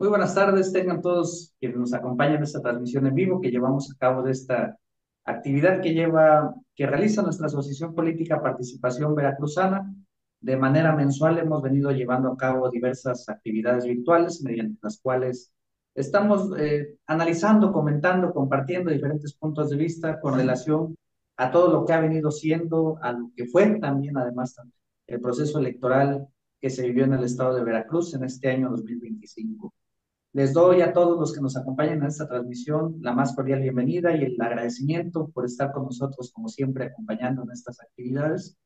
Muy buenas tardes, tengan todos quienes nos acompañan en esta transmisión en vivo que llevamos a cabo de esta actividad que realiza nuestra Asociación Política Participación Veracruzana. De manera mensual hemos venido llevando a cabo diversas actividades virtuales mediante las cuales estamos analizando, comentando, compartiendo diferentes puntos de vista con relación a todo lo que ha venido siendo, a lo que fue también además el proceso electoral que se vivió en el estado de Veracruz en este año 2025. Les doy a todos los que nos acompañan en esta transmisión la más cordial bienvenida y el agradecimiento por estar con nosotros, como siempre, acompañando en estas actividades.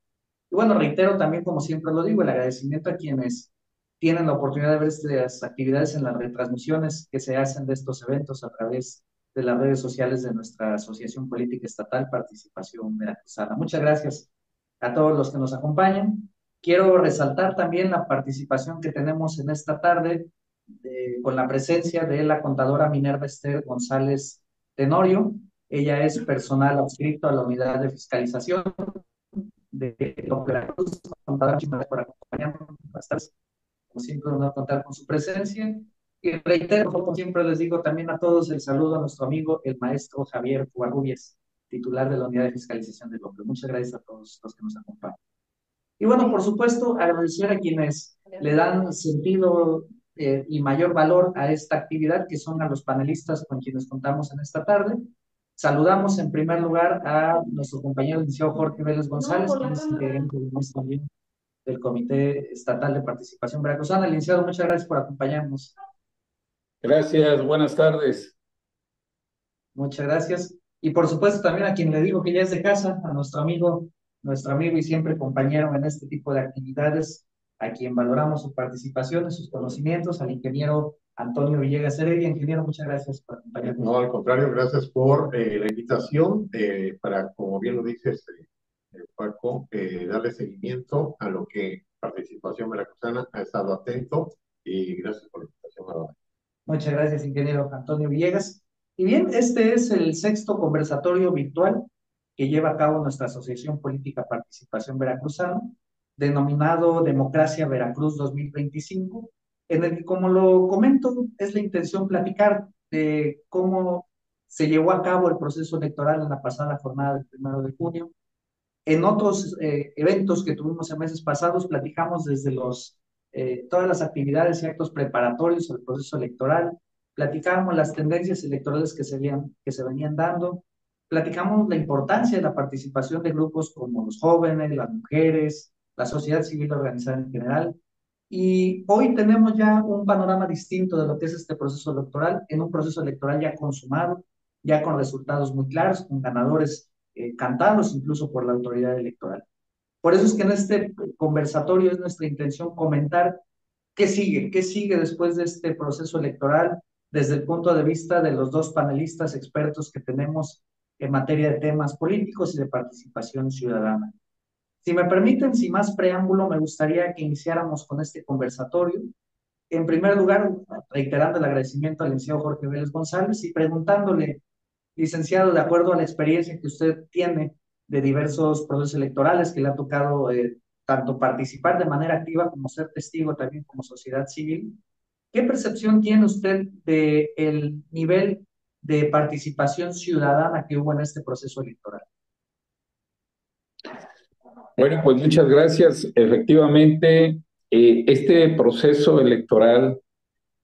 Y bueno, reitero también, como siempre lo digo, el agradecimiento a quienes tienen la oportunidad de ver estas actividades en las retransmisiones que se hacen de estos eventos a través de las redes sociales de nuestra Asociación Política Estatal Participación Veracruzana. Muchas gracias a todos los que nos acompañan. Quiero resaltar también la participación que tenemos en esta tarde con la presencia de la contadora Minerva Esther González Tenorio. Ella es personal adscrito a la unidad de fiscalización de Veracruz. Contadora, muchas gracias por acompañarnos. Como siempre, nos va a contar con su presencia. Y reitero, como siempre les digo también a todos, el saludo a nuestro amigo, el maestro Javier Covarrubias, titular de la unidad de fiscalización de López. Muchas gracias a todos los que nos acompañan. Y bueno, por supuesto, agradecer a quienes le dan sentido y mayor valor a esta actividad, que son a los panelistas con quienes contamos en esta tarde. Saludamos en primer lugar a nuestro compañero licenciado Jorge Vélez González, quien es integrante también del Comité Estatal de Participación Veracruzana. Licenciado, muchas gracias por acompañarnos. Gracias, buenas tardes. Muchas gracias. Y por supuesto también a quien le digo que ya es de casa, a nuestro amigo y siempre compañero en este tipo de actividades, a quien valoramos su participación y sus conocimientos, al ingeniero Antonio Villegas Heredia. Ingeniero, muchas gracias por acompañarnos. No, al contrario, gracias por la invitación para, como bien lo dices, Paco, darle seguimiento a lo que Participación Veracruzana ha estado atento y gracias por la invitación. Muchas gracias, ingeniero Antonio Villegas. Y bien, este es el sexto conversatorio virtual que lleva a cabo nuestra Asociación Política Participación Veracruzana, denominado Democracia Veracruz 2025, en el que, como lo comento, es la intención platicar de cómo se llevó a cabo el proceso electoral en la pasada jornada del 1 de junio. En otros eventos que tuvimos en meses pasados, platicamos desde todas las actividades y actos preparatorios al proceso electoral, platicamos las tendencias electorales que se venían dando, platicamos la importancia de la participación de grupos como los jóvenes, las mujeres, la sociedad civil organizada en general. Y hoy tenemos ya un panorama distinto de lo que es este proceso electoral, en un proceso electoral ya consumado, ya con resultados muy claros, con ganadores cantados incluso por la autoridad electoral. Por eso es que en este conversatorio es nuestra intención comentar qué sigue después de este proceso electoral desde el punto de vista de los dos panelistas expertos que tenemos en materia de temas políticos y de participación ciudadana. Si me permiten, sin más preámbulo, me gustaría que iniciáramos con este conversatorio. En primer lugar, reiterando el agradecimiento al licenciado Jorge Vélez González y preguntándole, licenciado, de acuerdo a la experiencia que usted tiene de diversos procesos electorales que le ha tocado tanto participar de manera activa como ser testigo también como sociedad civil, ¿qué percepción tiene usted del nivel de participación ciudadana que hubo en este proceso electoral? Bueno, pues muchas gracias. Efectivamente, este proceso electoral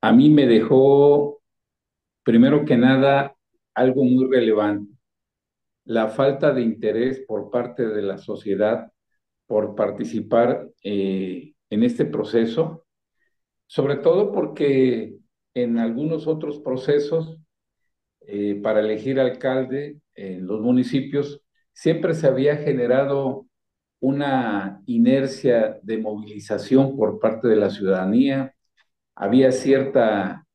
a mí me dejó, primero que nada, algo muy relevante: la falta de interés por parte de la sociedad por participar en este proceso, sobre todo porque en algunos otros procesos para elegir alcalde en los municipios siempre se había generado una inercia de movilización por parte de la ciudadanía, había cierta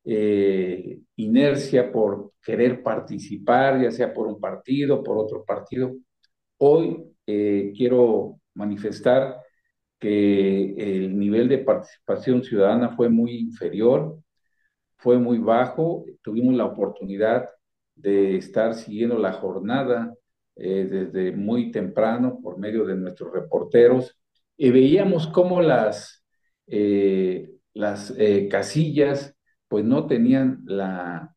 inercia por querer participar, ya sea por un partido, por otro partido. Hoy quiero manifestar que el nivel de participación ciudadana fue muy inferior, fue muy bajo. Tuvimos la oportunidad de estar siguiendo la jornada desde muy temprano por medio de nuestros reporteros y veíamos cómo las casillas pues no tenían la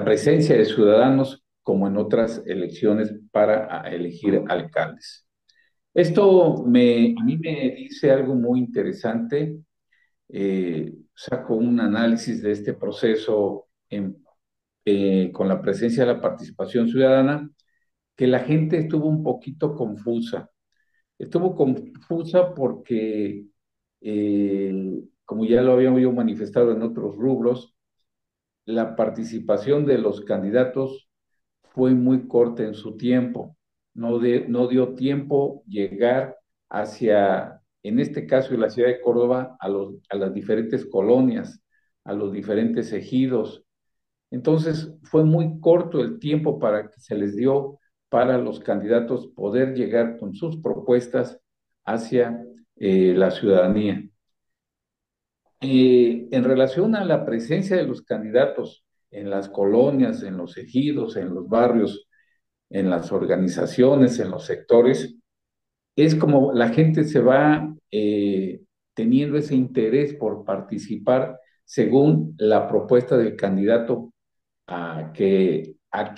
presencia de ciudadanos como en otras elecciones para elegir alcaldes. Esto a mí me dice algo muy interesante. Saco un análisis de este proceso con la presencia de la participación ciudadana, que la gente estuvo un poquito confusa. Estuvo confusa porque, como ya lo habíamos yo manifestado en otros rubros, la participación de los candidatos fue muy corta en su tiempo. No dio tiempo llegar hacia, en este caso, en la ciudad de Córdoba, a las diferentes colonias, a los diferentes ejidos. Entonces, fue muy corto el tiempo para que se les dio para los candidatos poder llegar con sus propuestas hacia la ciudadanía. En relación a la presencia de los candidatos en las colonias, en los ejidos, en los barrios, en las organizaciones, en los sectores, es como la gente se va teniendo ese interés por participar según la propuesta del candidato a que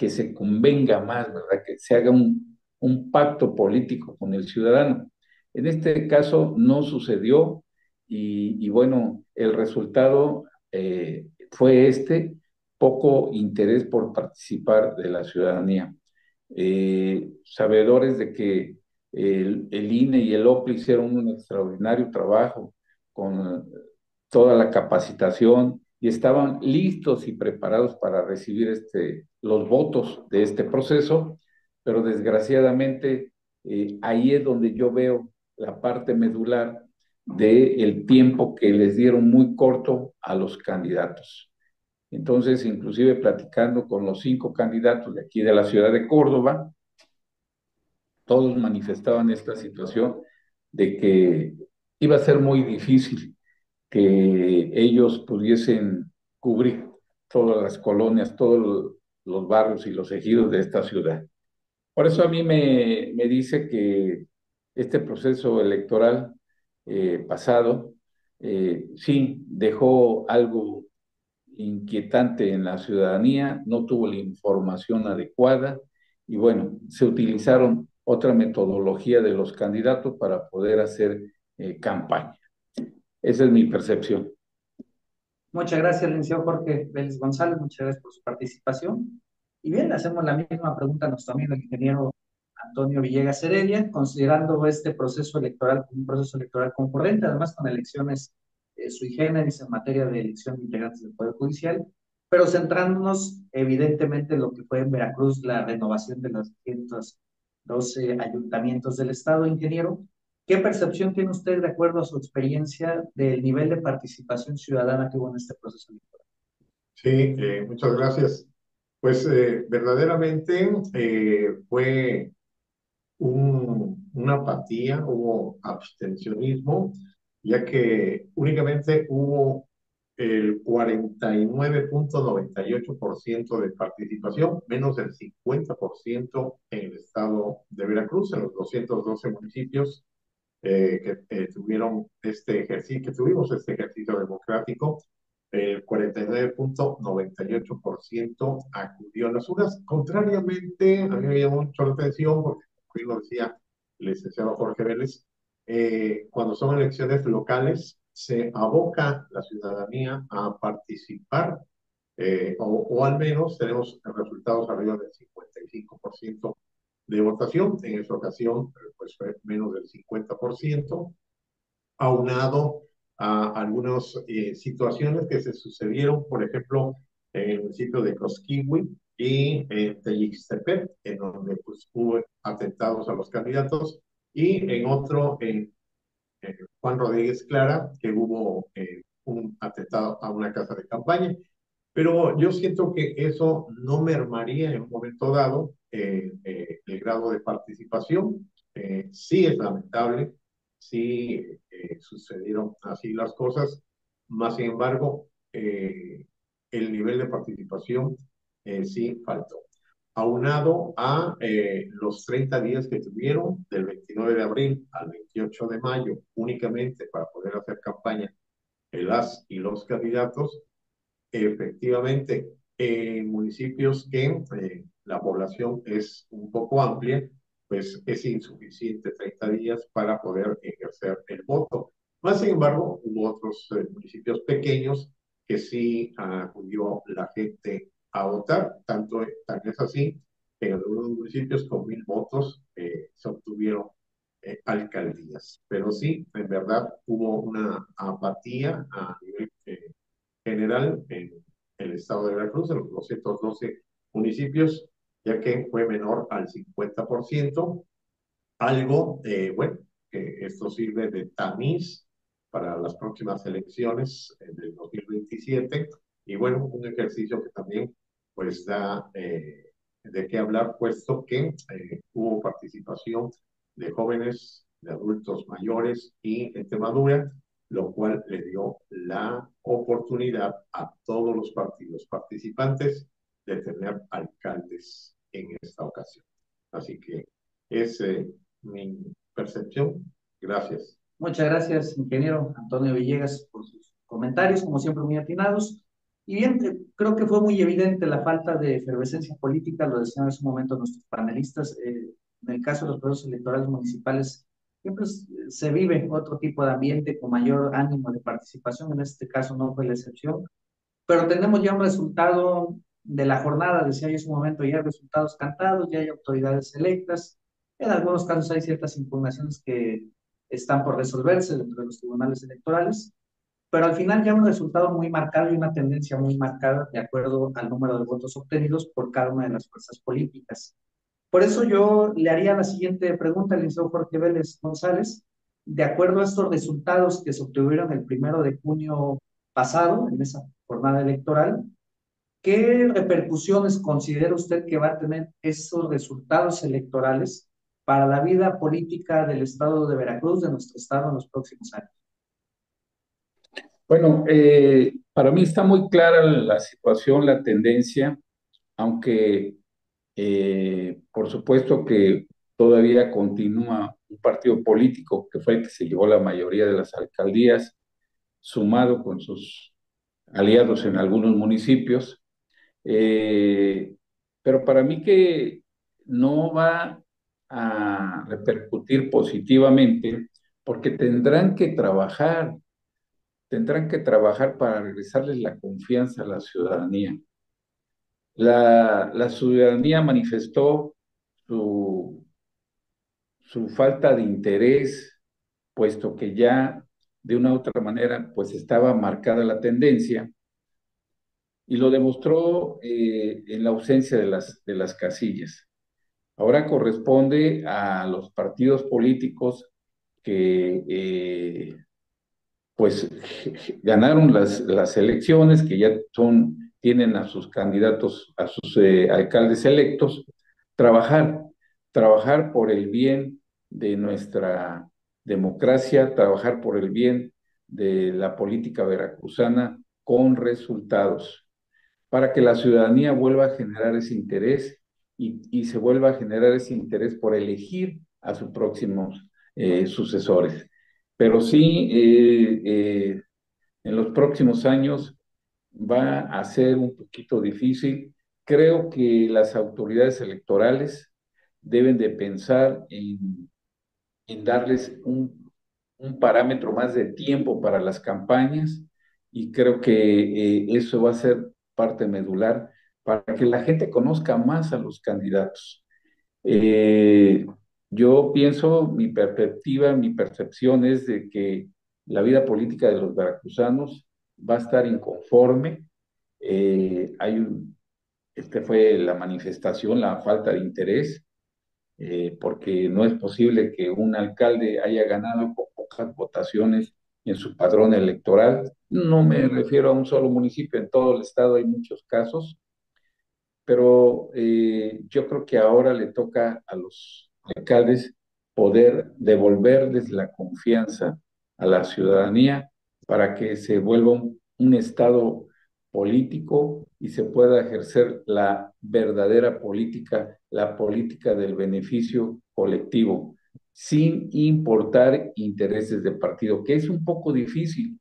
se convenga más, ¿verdad? Que se haga un pacto político con el ciudadano. En este caso no sucedió y bueno, el resultado fue poco interés por participar de la ciudadanía. Sabedores de que el INE y el OPLE hicieron un extraordinario trabajo con toda la capacitación y estaban listos y preparados para recibir los votos de este proceso, pero desgraciadamente ahí es donde yo veo la parte medular del tiempo que les dieron muy corto a los candidatos. Entonces, inclusive platicando con los 5 candidatos de aquí de la ciudad de Córdoba, todos manifestaban esta situación de que iba a ser muy difícil que ellos pudiesen cubrir todas las colonias, todos los barrios y los ejidos de esta ciudad. Por eso a mí me dice que este proceso electoral pasado sí dejó algo inquietante en la ciudadanía, no tuvo la información adecuada y bueno, se utilizaron otra metodología de los candidatos para poder hacer campaña. Esa es mi percepción. Muchas gracias, licenciado Jorge Vélez González, muchas gracias por su participación. Y bien, le hacemos la misma pregunta a nuestro amigo el ingeniero Antonio Villegas Heredia, considerando este proceso electoral como un proceso electoral concurrente, además con elecciones sui generis en materia de elección de integrantes del Poder Judicial, pero centrándonos evidentemente en lo que fue en Veracruz la renovación de los 212 ayuntamientos del Estado, ingeniero. ¿Qué percepción tiene usted, de acuerdo a su experiencia, del nivel de participación ciudadana que hubo en este proceso electoral? Sí, muchas gracias. Pues verdaderamente fue una apatía, hubo abstencionismo, ya que únicamente hubo el 49,98% de participación, menos del 50% en el estado de Veracruz, en los 212 municipios que tuvimos este ejercicio democrático. El 49,98% acudió a las urnas. Contrariamente, a mí me llamó mucho la atención, porque como bien lo decía el licenciado Jorge Vélez, cuando son elecciones locales, se aboca la ciudadanía a participar, o al menos tenemos resultados arriba del 55% de votación. En esta ocasión, pues fue menos del 50%, aunado a algunas situaciones que se sucedieron, por ejemplo, en el municipio de Cosquihui y en Tellixtepec, en donde pues, hubo atentados a los candidatos, y en otro, en Juan Rodríguez Clara, que hubo un atentado a una casa de campaña. Pero yo siento que eso no mermaría en un momento dado el grado de participación. Sí es lamentable, sí sucedieron así las cosas, más sin embargo, el nivel de participación sí faltó. Aunado a los 30 días que tuvieron del 29 de abril al 28 de mayo únicamente para poder hacer campaña las y los candidatos. Efectivamente, en municipios que la población es un poco amplia, pues es insuficiente 30 días para poder ejercer el voto. Más sin embargo, hubo otros municipios pequeños que sí acudió la gente a votar, tan es así que en algunos municipios con 1,000 votos se obtuvieron alcaldías. Pero sí, en verdad hubo una apatía a nivel general en el estado de Veracruz, en los 212 municipios, ya que fue menor al 50%, algo, bueno, que esto sirve de tamiz para las próximas elecciones del 2027, y bueno, un ejercicio que también pues da de qué hablar, puesto que hubo participación de jóvenes, de adultos mayores y gente madura, lo cual le dio la oportunidad a todos los partidos participantes de tener alcaldes en esta ocasión. Así que es mi percepción. Gracias. Muchas gracias, ingeniero Antonio Villegas, por sus comentarios, como siempre muy atinados. Y bien, creo que fue muy evidente la falta de efervescencia política, lo decían en su momento nuestros panelistas. En el caso de los procesos electorales municipales, siempre se vive otro tipo de ambiente con mayor ánimo de participación, en este caso no fue la excepción, pero tenemos ya un resultado de la jornada, decía yo en su momento, ya hay resultados cantados, ya hay autoridades electas, en algunos casos hay ciertas impugnaciones que están por resolverse dentro de los tribunales electorales, pero al final ya un resultado muy marcado y una tendencia muy marcada de acuerdo al número de votos obtenidos por cada una de las fuerzas políticas. Por eso yo le haría la siguiente pregunta al licenciado Jorge Vélez González. De acuerdo a estos resultados que se obtuvieron el 1 de junio pasado, en esa jornada electoral, ¿qué repercusiones considera usted que va a tener esos resultados electorales para la vida política del estado de Veracruz, de nuestro estado, en los próximos años? Bueno, para mí está muy clara la situación, la tendencia, aunque por supuesto que todavía continúa un partido político que fue el que se llevó la mayoría de las alcaldías, sumado con sus aliados en algunos municipios, eh, pero para mí que no va a repercutir positivamente porque tendrán que trabajar para regresarles la confianza a la ciudadanía. La ciudadanía manifestó su, su falta de interés, puesto que ya de una u otra manera pues estaba marcada la tendencia y lo demostró en la ausencia de las casillas. Ahora corresponde a los partidos políticos que pues ganaron las elecciones, que ya tienen a sus candidatos, a sus alcaldes electos, trabajar, trabajar por el bien de nuestra democracia, trabajar por el bien de la política veracruzana con resultados, para que la ciudadanía vuelva a generar ese interés y se vuelva a generar ese interés por elegir a sus próximos sucesores. Pero sí, en los próximos años va a ser un poquito difícil. Creo que las autoridades electorales deben de pensar en darles un parámetro más de tiempo para las campañas y creo que eso va a ser parte medular para que la gente conozca más a los candidatos. Eh, yo pienso, mi perspectiva, mi percepción es de que la vida política de los veracruzanos va a estar inconforme. Hay fue la manifestación, la falta de interés, porque no es posible que un alcalde haya ganado con pocas votaciones en su padrón electoral. No me refiero a un solo municipio, en todo el estado hay muchos casos, pero yo creo que ahora le toca a los alcaldes poder devolverles la confianza a la ciudadanía para que se vuelva un estado político y se pueda ejercer la verdadera política, la política del beneficio colectivo, sin importar intereses de partido, que es un poco difícil,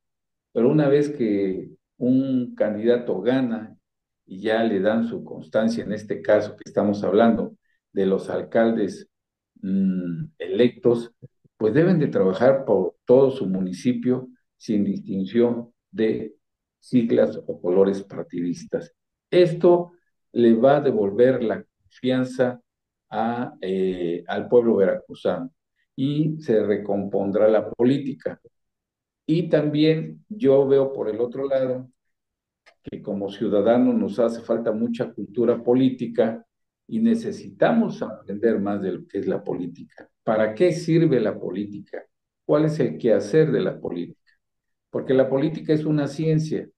pero una vez que un candidato gana y ya le dan su constancia, en este caso que estamos hablando de los alcaldes electos, pues deben de trabajar por todo su municipio sin distinción de siglas o colores partidistas. Esto le va a devolver la confianza al pueblo veracruzano y se recompondrá la política. Y también yo veo por el otro lado que como ciudadanos nos hace falta mucha cultura política y necesitamos aprender más de lo que es la política. ¿Para qué sirve la política? ¿Cuál es el quehacer de la política? Porque la política es una ciencia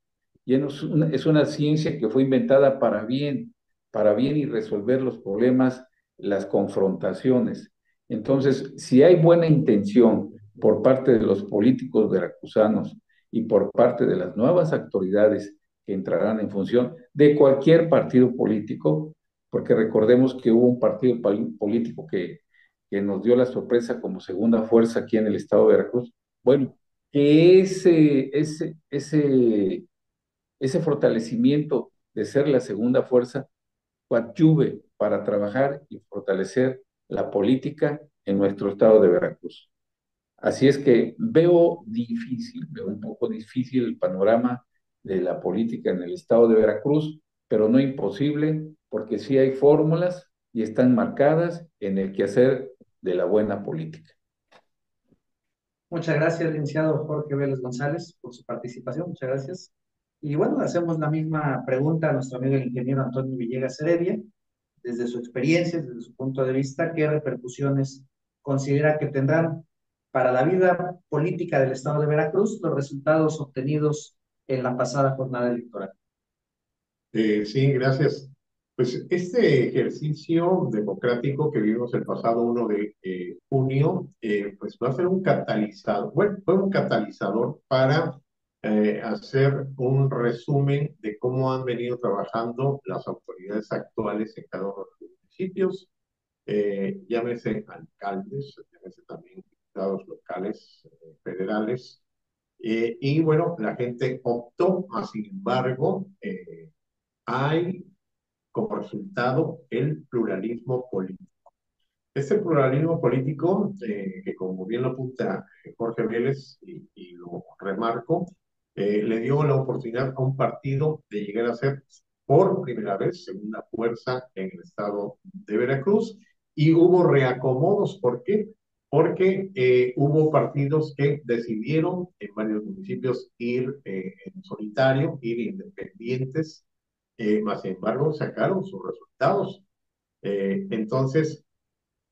y es una ciencia que fue inventada para bien y resolver los problemas, las confrontaciones. Entonces, si hay buena intención por parte de los políticos veracruzanos y por parte de las nuevas autoridades que entrarán en función de cualquier partido político, porque recordemos que hubo un partido político que nos dio la sorpresa como segunda fuerza aquí en el estado de Veracruz. Bueno, que ese fortalecimiento de ser la segunda fuerza coadyuve para trabajar y fortalecer la política en nuestro estado de Veracruz. Así es que veo un poco difícil el panorama de la política en el estado de Veracruz, pero no imposible, porque sí hay fórmulas y están marcadas en el quehacer de la buena política. Muchas gracias, licenciado Jorge Vélez González, por su participación. Muchas gracias. Y bueno, hacemos la misma pregunta a nuestro amigo el ingeniero Antonio Villegas Heredia. Desde su experiencia, desde su punto de vista, ¿qué repercusiones considera que tendrán para la vida política del estado de Veracruz los resultados obtenidos en la pasada jornada electoral? Sí, gracias. Pues este ejercicio democrático que vimos el pasado 1 de junio, pues va a ser un catalizador, bueno, fue un catalizador para hacer un resumen de cómo han venido trabajando las autoridades actuales en cada uno de los municipios, llámese alcaldes, llámese también diputados locales, federales, y bueno, la gente optó, sin embargo, hay como resultado el pluralismo político. Este pluralismo político, que como bien lo apunta Jorge Vélez, y lo remarco, le dio la oportunidad a un partido de llegar a ser por primera vez segunda fuerza en el estado de Veracruz, y hubo reacomodos. ¿Por qué? Porque hubo partidos que decidieron en varios municipios ir en solitario, ir independientes, más sin embargo sacaron sus resultados. Entonces,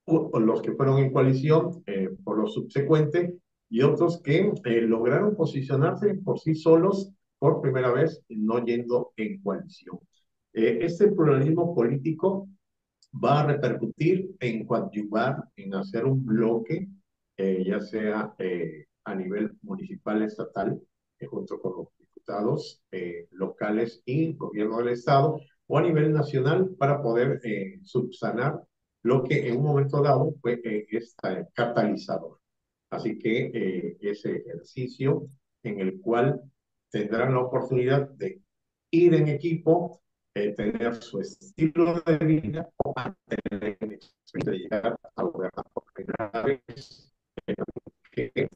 los que fueron en coalición por lo subsecuente, y otros que lograron posicionarse por sí solos por primera vez, no yendo en coalición. Este pluralismo político va a repercutir en coadyuvar, en hacer un bloque, ya sea a nivel municipal, estatal, junto con los diputados locales y gobierno del estado, o a nivel nacional para poder subsanar lo que en un momento dado fue catalizador. Así que ese ejercicio en el cual tendrán la oportunidad de ir en equipo, tener su estilo de vida, o tener de llegar a gobernar por primera vez, que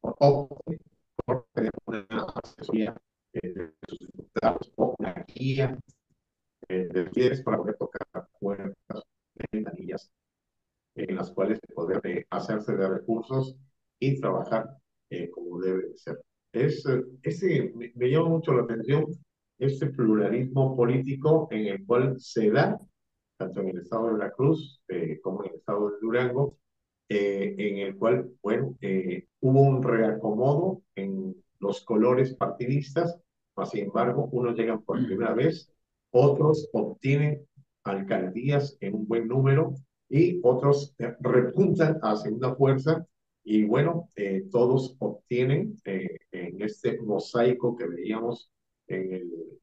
opte por tener una asesoría de sus diputados o una guía de líderes para poder tocar puertas, ventanillas en las cuales poder hacerse de recursos y trabajar como debe de ser. Me llama mucho la atención este pluralismo político en el cual se da, tanto en el estado de Veracruz como en el estado de Durango, en el cual, bueno, hubo un reacomodo en los colores partidistas, mas sin embargo, unos llegan por primera vez, otros obtienen alcaldías en un buen número y otros repuntan a segunda fuerza y bueno, todos obtienen en este mosaico que veíamos en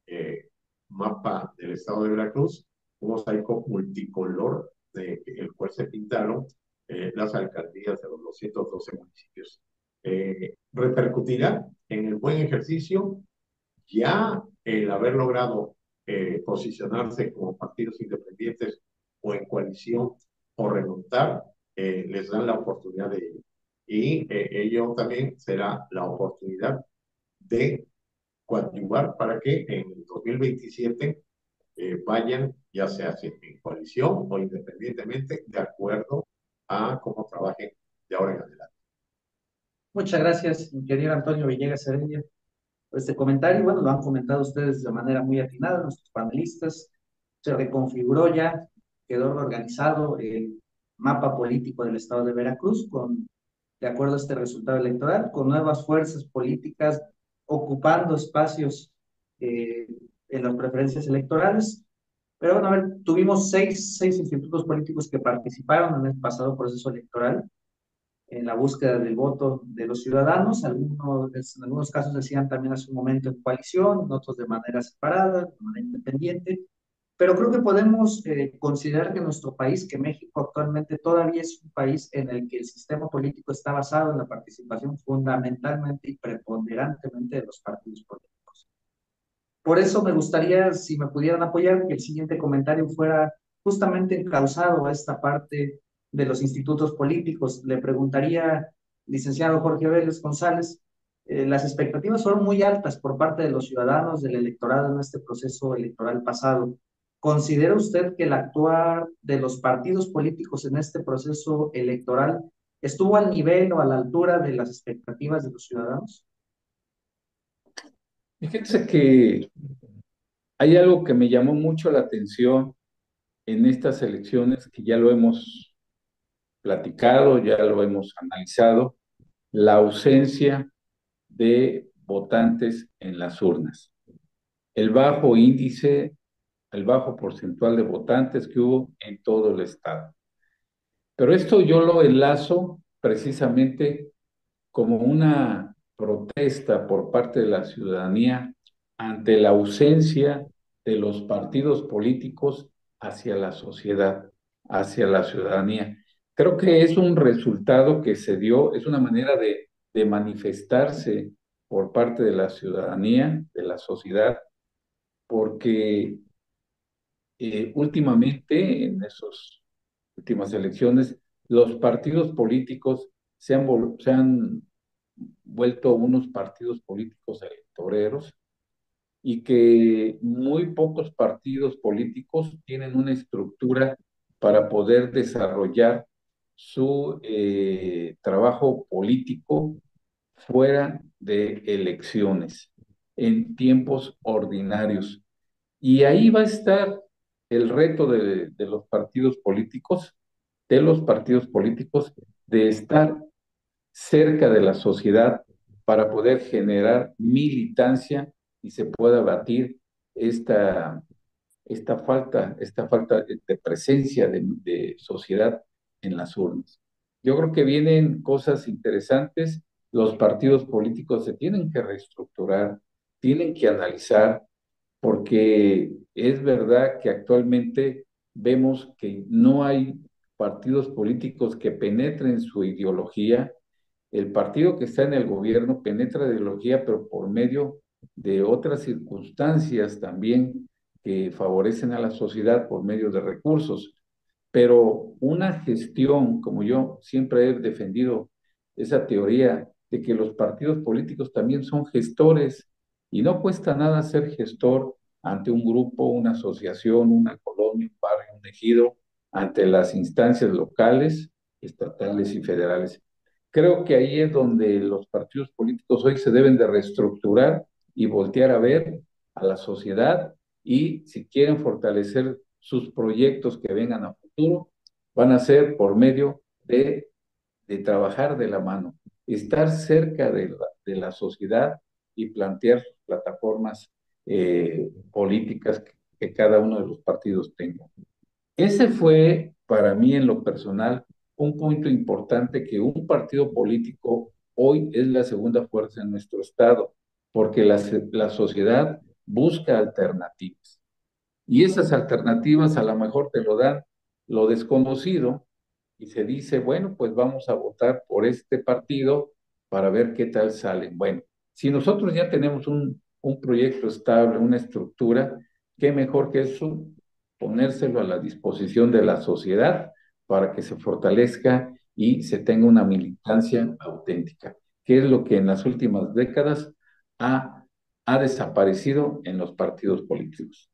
el mapa del estado de Veracruz, un mosaico multicolor el cual se pintaron las alcaldías de los 212 municipios. Repercutirá en el buen ejercicio ya el haber logrado posicionarse como partidos independientes o en coalición o remontar, les dan la oportunidad de ello. Y ello también será la oportunidad de coadyuvar para que en el 2027 vayan ya sea en coalición o independientemente de acuerdo a cómo trabajen de ahora en adelante. Muchas gracias, ingeniero Antonio Villegas Heredia, por este comentario. Bueno, lo han comentado ustedes de manera muy atinada, nuestros panelistas. Se reconfiguró ya, quedó reorganizado el mapa político del estado de Veracruz de acuerdo a este resultado electoral, con nuevas fuerzas políticas ocupando espacios en las preferencias electorales. Pero bueno, a ver, tuvimos seis institutos políticos que participaron en el pasado proceso electoral en la búsqueda del voto de los ciudadanos. En algunos casos decían también hace un momento en coalición, en otros de manera separada, de manera independiente. Pero creo que podemos considerar que nuestro país, que México actualmente todavía es un país en el que el sistema político está basado en la participación fundamentalmente y preponderantemente de los partidos políticos. Por eso me gustaría, si me pudieran apoyar, que el siguiente comentario fuera justamente encauzado a esta parte de los institutos políticos. Le preguntaría, licenciado Jorge Vélez González, las expectativas fueron muy altas por parte de los ciudadanos, del electorado en este proceso electoral pasado. ¿Considera usted que el actuar de los partidos políticos en este proceso electoral estuvo al nivel o a la altura de las expectativas de los ciudadanos? Fíjense que hay algo que me llamó mucho la atención en estas elecciones, que ya lo hemos platicado, ya lo hemos analizado, la ausencia de votantes en las urnas. El bajo índice, el bajo porcentual de votantes que hubo en todo el estado. Pero esto yo lo enlazo precisamente como una protesta por parte de la ciudadanía ante la ausencia de los partidos políticos hacia la sociedad, hacia la ciudadanía. Creo que es un resultado que se dio, es una manera de manifestarse por parte de la ciudadanía, de la sociedad, porque últimamente, en esas últimas elecciones, los partidos políticos se han vuelto unos partidos políticos electoreros y que muy pocos partidos políticos tienen una estructura para poder desarrollar su trabajo político fuera de elecciones, en tiempos ordinarios. Y ahí va a estar el reto de los partidos políticos, de estar cerca de la sociedad para poder generar militancia y se pueda batir esta esta falta de presencia de sociedad en las urnas. Yo creo que vienen cosas interesantes. Los partidos políticos se tienen que reestructurar, tienen que analizar, porque es verdad que actualmente vemos que no hay partidos políticos que penetren su ideología. El partido que está en el gobierno penetra de ideología, pero por medio de otras circunstancias también que favorecen a la sociedad por medio de recursos. Pero una gestión, como yo siempre he defendido esa teoría de que los partidos políticos también son gestores y no cuesta nada ser gestor ante un grupo, una asociación, una colonia, un barrio, un ejido, ante las instancias locales, estatales y federales. Creo que ahí es donde los partidos políticos hoy se deben de reestructurar y voltear a ver a la sociedad, y si quieren fortalecer sus proyectos que vengan a futuro, van a ser por medio de trabajar de la mano, estar cerca de la sociedad y plantear sus plataformas políticas que cada uno de los partidos tenga. Ese fue para mí en lo personal un punto importante, que un partido político hoy es la segunda fuerza en nuestro estado, porque la sociedad busca alternativas. Y esas alternativas a lo mejor te lo dan lo desconocido, y se dice, bueno, pues vamos a votar por este partido para ver qué tal sale. Bueno, si nosotros ya tenemos un proyecto estable, una estructura, qué mejor que eso, ponérselo a la disposición de la sociedad para que se fortalezca y se tenga una militancia auténtica, que es lo que en las últimas décadas ha, ha desaparecido en los partidos políticos.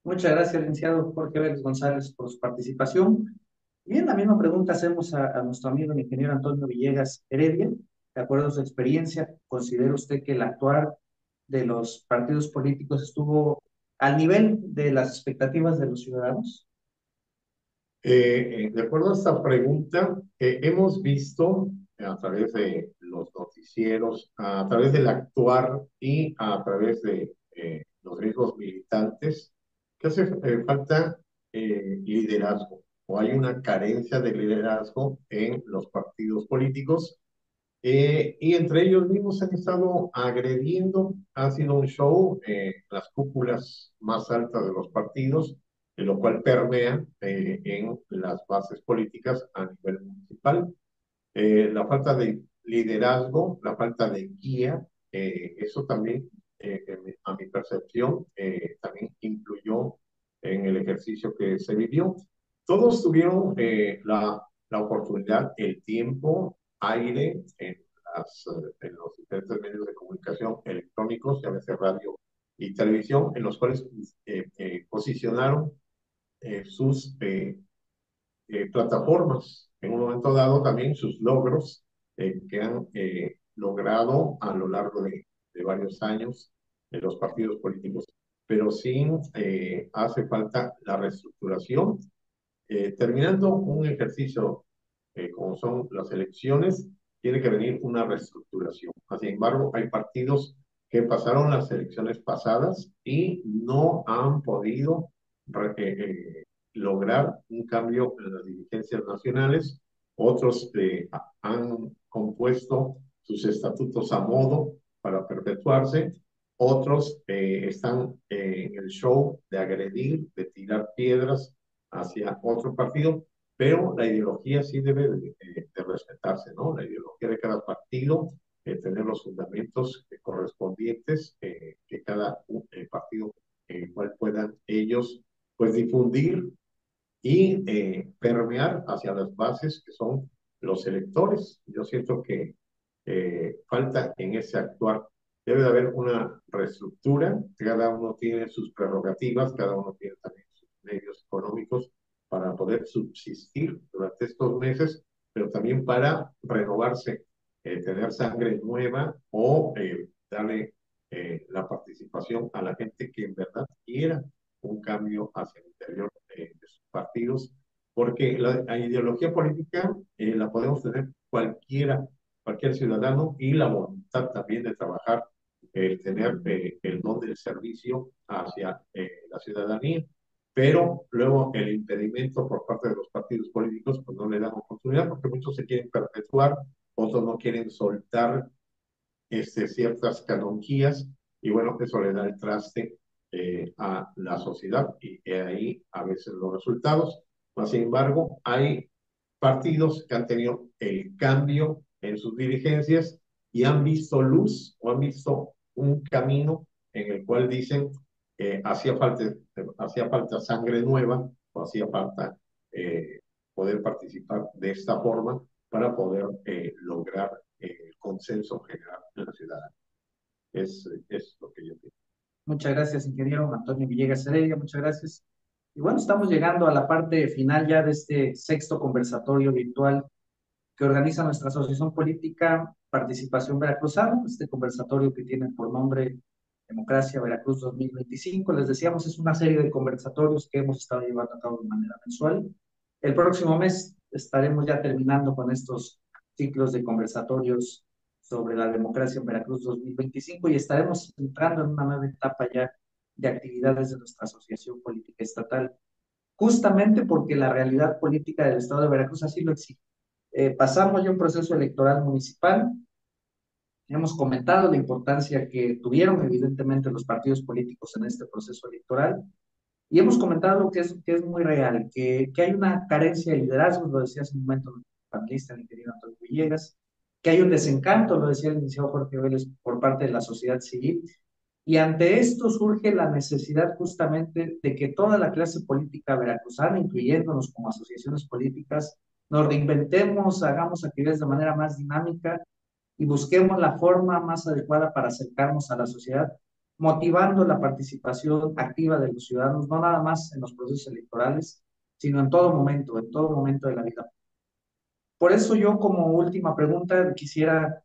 Muchas gracias, licenciado Jorge Vélez González, por su participación. Bien, la misma pregunta hacemos a nuestro amigo el ingeniero Antonio Villegas Heredia. De acuerdo a su experiencia, ¿considera usted que el actuar de los partidos políticos estuvo al nivel de las expectativas de los ciudadanos? De acuerdo a esta pregunta, hemos visto a través de los noticieros, a través del actuar y a través de los mismos militantes, que hace falta liderazgo, o hay una carencia de liderazgo en los partidos políticos, y entre ellos mismos se han estado agrediendo. Ha sido un show, las cúpulas más altas de los partidos, lo cual permea en las bases políticas a nivel municipal. La falta de liderazgo, la falta de guía, eso también, a mi percepción, también influyó en el ejercicio que se vivió. Todos tuvieron la oportunidad, el tiempo, aire en los diferentes medios de comunicación electrónicos, ya veces radio y televisión, en los cuales posicionaron sus plataformas. En un momento dado también sus logros que han logrado a lo largo de varios años de los partidos políticos. Pero sí hace falta la reestructuración. Terminando un ejercicio como son las elecciones, tiene que venir una reestructuración. Sin embargo, hay partidos que pasaron las elecciones pasadas y no han podido lograr un cambio en las dirigencias nacionales. Otros han compuesto sus estatutos a modo para perpetuarse. Otros están en el show de agredir, de tirar piedras hacia otro partido, pero la ideología sí debe de respetarse, ¿no? La ideología de cada partido, tener los fundamentos correspondientes que cada partido cual puedan ellos pues difundir y permear hacia las bases que son los electores. Yo siento que falta en ese actuar. Debe de haber una reestructura, cada uno tiene sus prerrogativas, cada uno tiene también sus medios económicos para poder subsistir durante estos meses, pero también para renovarse, tener sangre nueva o darle la participación a la gente que en verdad quiera un cambio hacia el interior de sus partidos, porque la ideología política la podemos tener cualquier ciudadano, y la voluntad también de trabajar el tener el don del servicio hacia la ciudadanía, pero luego el impedimento por parte de los partidos políticos pues no le dan oportunidad porque muchos se quieren perpetuar, otros no quieren soltar ciertas canonjías y bueno, eso le da el traste a la sociedad y ahí a veces los resultados. Mas, sin embargo, hay partidos que han tenido el cambio en sus dirigencias y han visto luz o han visto un camino en el cual dicen hacía falta sangre nueva o hacía falta poder participar de esta forma para poder lograr el consenso general en la ciudad. Es lo que yo pienso. Muchas gracias, ingeniero Antonio Villegas Heredia, muchas gracias. Y bueno, estamos llegando a la parte final ya de este sexto conversatorio virtual que organiza nuestra asociación política Participación Veracruzana, este conversatorio que tiene por nombre Democracia Veracruz 2025. Les decíamos, es una serie de conversatorios que hemos estado llevando a cabo de manera mensual. El próximo mes estaremos ya terminando con estos ciclos de conversatorios sobre la democracia en Veracruz 2025 y estaremos entrando en una nueva etapa ya de actividades de nuestra asociación política estatal, justamente porque la realidad política del estado de Veracruz así lo exige. Pasamos ya un proceso electoral municipal. Hemos comentado la importancia que tuvieron evidentemente los partidos políticos en este proceso electoral y hemos comentado que es muy real, que hay una carencia de liderazgo, lo decía hace un momento el panelista, el ingeniero Antonio Villegas, que hay un desencanto, lo decía el licenciado Jorge Vélez, por parte de la sociedad civil, y ante esto surge la necesidad justamente de que toda la clase política veracruzana, incluyéndonos como asociaciones políticas, nos reinventemos, hagamos actividades de manera más dinámica y busquemos la forma más adecuada para acercarnos a la sociedad, motivando la participación activa de los ciudadanos, no nada más en los procesos electorales, sino en todo momento de la vida. Por eso yo como última pregunta quisiera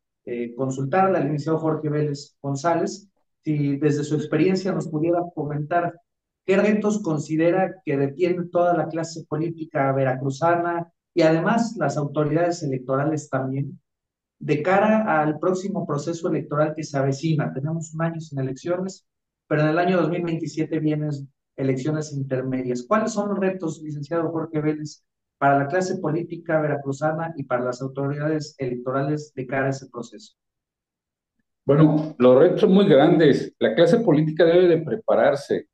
consultarle al licenciado Jorge Vélez González, si desde su experiencia nos pudiera comentar qué retos considera que detiene toda la clase política veracruzana y además las autoridades electorales también de cara al próximo proceso electoral que se avecina. Tenemos un año sin elecciones, pero en el año 2027 vienen elecciones intermedias. ¿Cuáles son los retos, licenciado Jorge Vélez, para la clase política veracruzana y para las autoridades electorales de cara a ese proceso? Bueno, los retos son muy grandes. La clase política debe de prepararse.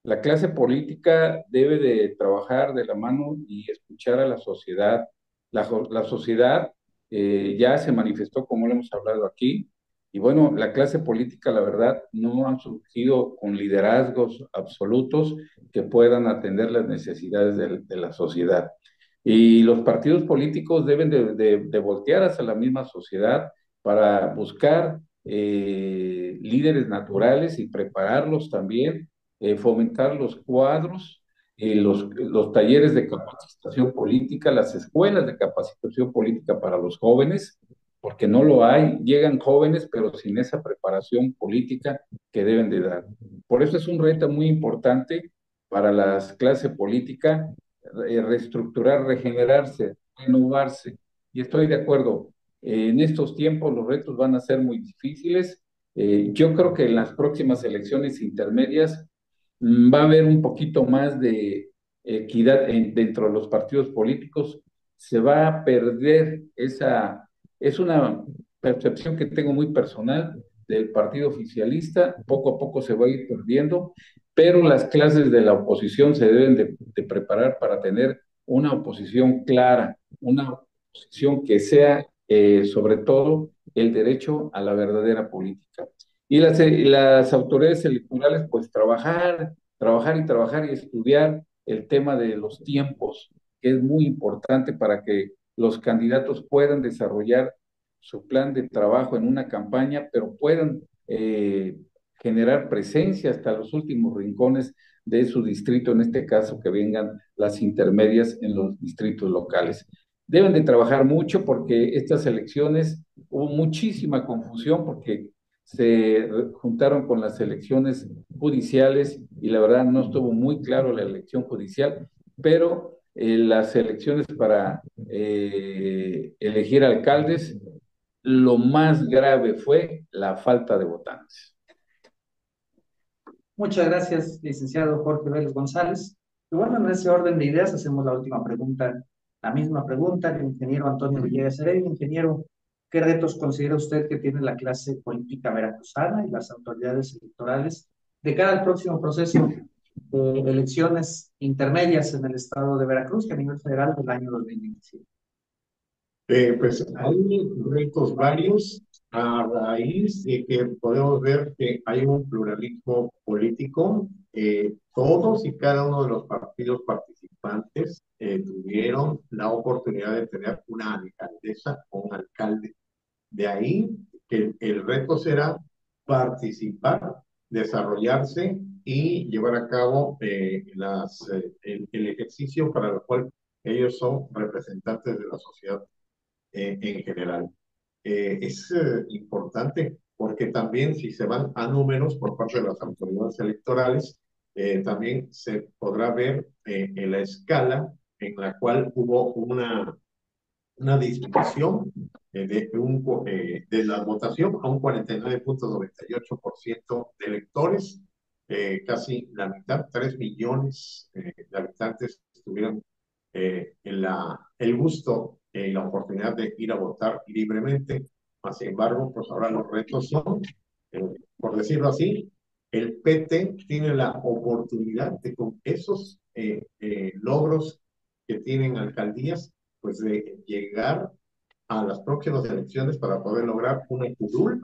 La clase política debe de trabajar de la mano y escuchar a la sociedad. La sociedad ya se manifestó, como lo hemos hablado aquí, y bueno, la clase política, la verdad, no han surgido con liderazgos absolutos que puedan atender las necesidades de la sociedad. Y los partidos políticos deben de voltear hacia la misma sociedad para buscar líderes naturales y prepararlos también, fomentar los cuadros, los talleres de capacitación política, las escuelas de capacitación política para los jóvenes, porque no lo hay, llegan jóvenes pero sin esa preparación política que deben de dar. Por eso es un reto muy importante para la clase política, reestructurar, regenerarse, renovarse. Y estoy de acuerdo, en estos tiempos los retos van a ser muy difíciles. Yo creo que en las próximas elecciones intermedias va a haber un poquito más de equidad dentro de los partidos políticos. Se va a perder es una percepción que tengo muy personal del partido oficialista, poco a poco se va a ir perdiendo, pero las clases de la oposición se deben de preparar para tener una oposición clara, una oposición que sea sobre todo el derecho a la verdadera política. Y las autoridades electorales, pues trabajar y estudiar el tema de los tiempos, que es muy importante para que los candidatos puedan desarrollar su plan de trabajo en una campaña, pero puedan generar presencia hasta los últimos rincones de su distrito, en este caso que vengan las intermedias en los distritos locales. Deben de trabajar mucho porque estas elecciones hubo muchísima confusión porque se juntaron con las elecciones judiciales y la verdad no estuvo muy claro la elección judicial, pero las elecciones para elegir alcaldes, lo más grave fue la falta de votantes. Muchas gracias, licenciado Jorge Vélez González. Y bueno, en ese orden de ideas hacemos la última pregunta, la misma pregunta del ingeniero Antonio Villegas Heredia. Ingeniero, ¿qué retos considera usted que tiene la clase política veracruzana y las autoridades electorales de cara al próximo proceso de elecciones intermedias en el estado de Veracruz, que a nivel federal del año 2027? Pues hay retos varios a raíz de que podemos ver que hay un pluralismo político. Todos y cada uno de los partidos participantes tuvieron la oportunidad de tener una alcaldesa o un alcalde. De ahí que el reto será participar, desarrollarse y llevar a cabo el ejercicio para el cual ellos son representantes de la sociedad en general. Es importante porque también si se van a números por parte de las autoridades electorales, también se podrá ver en la escala en la cual hubo una disminución de la votación a un 49,98% de electores, casi la mitad, 3 millones de habitantes tuvieron el gusto y la oportunidad de ir a votar libremente. Sin embargo, pues ahora los retos son, por decirlo así, el PT tiene la oportunidad de con esos logros que tienen alcaldías, pues de llegar a las próximas elecciones para poder lograr una curul.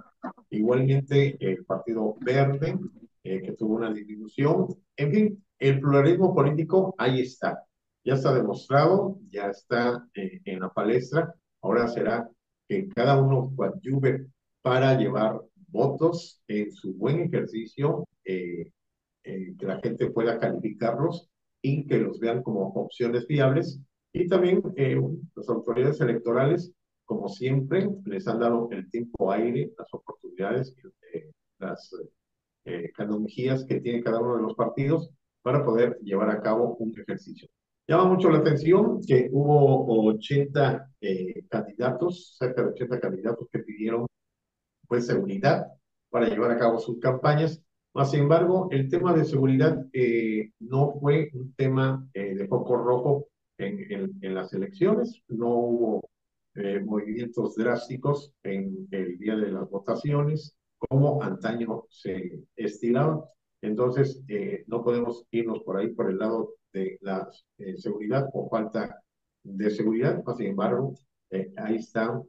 Igualmente el Partido Verde, que tuvo una disminución. En fin, el pluralismo político ahí está. Ya está demostrado, ya está en la palestra. Ahora será que cada uno coadyuve para llevar votos en su buen ejercicio, que la gente pueda calificarlos y que los vean como opciones viables. Y también las autoridades electorales, como siempre, les han dado el tiempo aire, las oportunidades, las canonjías que tiene cada uno de los partidos para poder llevar a cabo un ejercicio. Llama mucho la atención que hubo 80 candidatos, cerca de 80 candidatos que pidieron pues seguridad para llevar a cabo sus campañas. Sin embargo, el tema de seguridad no fue un tema de foco rojo en las elecciones, no hubo movimientos drásticos en el día de las votaciones, como antaño se estilaba. Entonces, no podemos irnos por ahí por el lado de la seguridad o falta de seguridad. Sin embargo, ahí está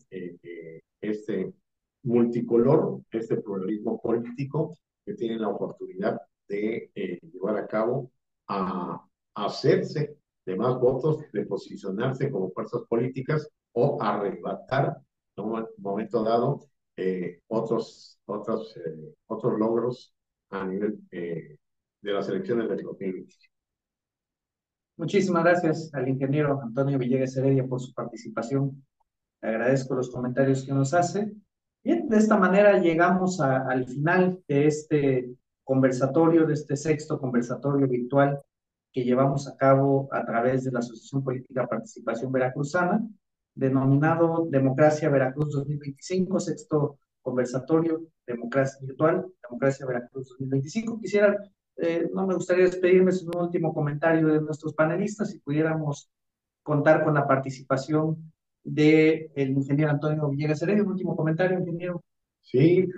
este multicolor, este pluralismo político que tiene la oportunidad de llevar a cabo a hacerse de más votos, de posicionarse como fuerzas políticas o arrebatar en un momento dado otros logros a nivel de las elecciones del 2020. Muchísimas gracias al ingeniero Antonio Villegas Heredia por su participación. Le agradezco los comentarios que nos hace. Bien, de esta manera llegamos al final de este conversatorio, de este sexto conversatorio virtual que llevamos a cabo a través de la Asociación Política Participación Veracruzana, denominado Democracia Veracruz 2025, sexto conversatorio Democracia Virtual, Democracia Veracruz 2025. Quisiera, no me gustaría despedirme sin un último comentario de nuestros panelistas, si pudiéramos contar con la participación del ingeniero Antonio Villegas Heredia. Un último comentario, ingeniero. Sí,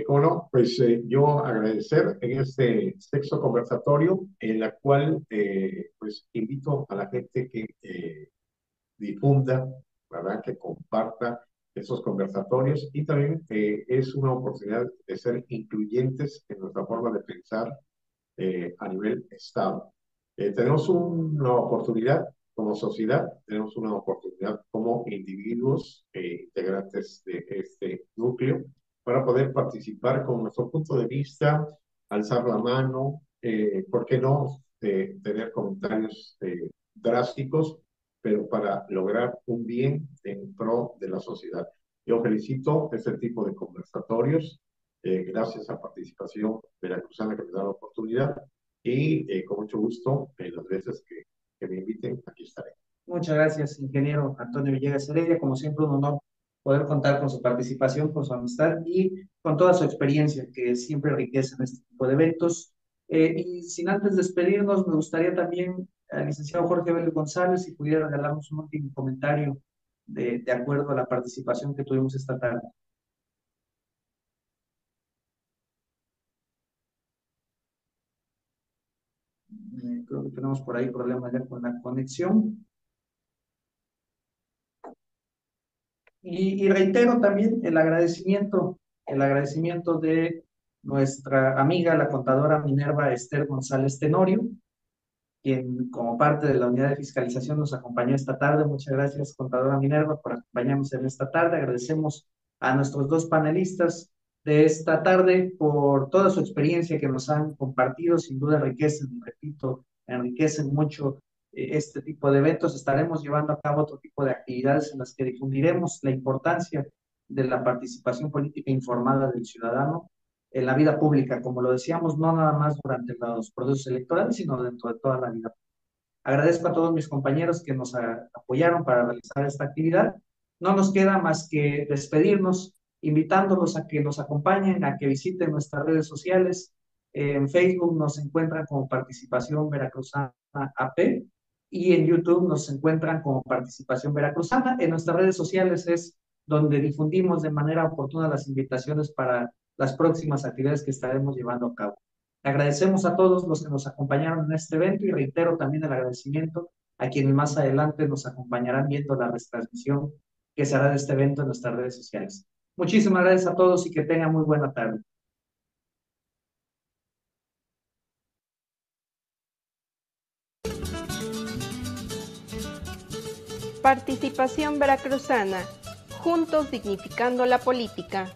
cómo no, pues yo agradecer en este sexto conversatorio en la cual pues invito a la gente que difunda, ¿verdad? Que comparta esos conversatorios y también es una oportunidad de ser incluyentes en nuestra forma de pensar a nivel Estado. Tenemos una oportunidad como sociedad, tenemos una oportunidad como individuos integrantes de este núcleo para poder participar con nuestro punto de vista, alzar la mano, ¿por qué no tener comentarios drásticos, pero para lograr un bien en pro de la sociedad? Yo felicito este tipo de conversatorios, gracias a Participación Veracruzana que me da la oportunidad y con mucho gusto, las veces que me inviten, aquí estaré. Muchas gracias, ingeniero Antonio Villegas Heredia. Como siempre, un honor poder contar con su participación, con su amistad y con toda su experiencia, que siempre enriquece en este tipo de eventos. Y sin antes despedirnos, me gustaría también al licenciado Jorge Vélez González, si pudiera regalarnos un último comentario de acuerdo a la participación que tuvimos esta tarde. Creo que tenemos por ahí problemas ya con la conexión. Y reitero también el agradecimiento de nuestra amiga, la contadora Minerva Esther González Tenorio, quien como parte de la unidad de fiscalización nos acompañó esta tarde. Muchas gracias, contadora Minerva, por acompañarnos en esta tarde. Agradecemos a nuestros dos panelistas de esta tarde por toda su experiencia que nos han compartido. Sin duda enriquecen, repito, enriquecen mucho este tipo de eventos. Estaremos llevando a cabo otro tipo de actividades en las que difundiremos la importancia de la participación política informada del ciudadano en la vida pública, como lo decíamos, no nada más durante los procesos electorales, sino dentro de toda la vida. Agradezco a todos mis compañeros que nos apoyaron para realizar esta actividad. No nos queda más que despedirnos, invitándolos a que nos acompañen, a que visiten nuestras redes sociales. En Facebook nos encuentran como Participación Veracruzana AP y en YouTube nos encuentran como Participación Veracruzana. En nuestras redes sociales es donde difundimos de manera oportuna las invitaciones para las próximas actividades que estaremos llevando a cabo. Agradecemos a todos los que nos acompañaron en este evento y reitero también el agradecimiento a quienes más adelante nos acompañarán viendo la retransmisión que se hará de este evento en nuestras redes sociales. Muchísimas gracias a todos y que tengan muy buena tarde. Participación Veracruzana. Juntos dignificando la política.